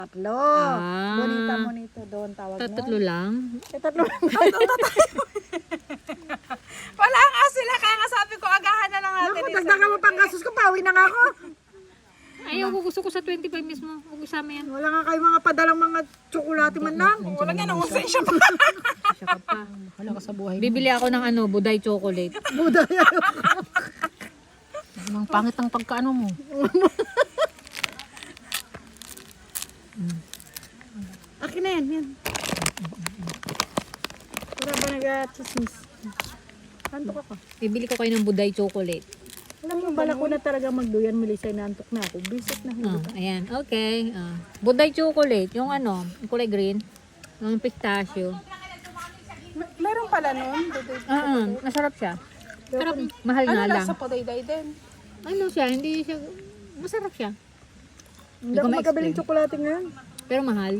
Tatlo. Ah. Bonita doon tawag nun. Tatlo lang? Tatlo lang. Wala nga sila, kaya nga sabi ko, agahan na lang natin. Naku, dagdagan mo pang kasos ko, pawi na nga ako. Ayaw ko, gusto ko sa 25 mismo. Huwag isama yan. Wala nga kayo mga padalang mga tsokolate man lang. Wala nga, nausay siya pa. Siya ka pa. Wala ka sa buhay. Bibili ako ng Buday chocolate. Budaya. Ang pangit ang pagkaano mo. Akin na yan. Wala ba nag-chismis? Antok ako. Bibili ko kayo ng Buday chocolate. Alam mo, bala ko na talaga magduyan, Melissa, nantok na ako. Bisit na hindi. Ayan, okay. Buday chocolate, yung yung kulay green. Yung pistachio. Meron pala nun. Masarap siya. Sarap, mahal Ano nga lang. lasa po, dayday din? Ano siya, hindi siya, masarap siya. Hindi ako ma-explain. magkabiling tsokolate ngayon. Pero mahal.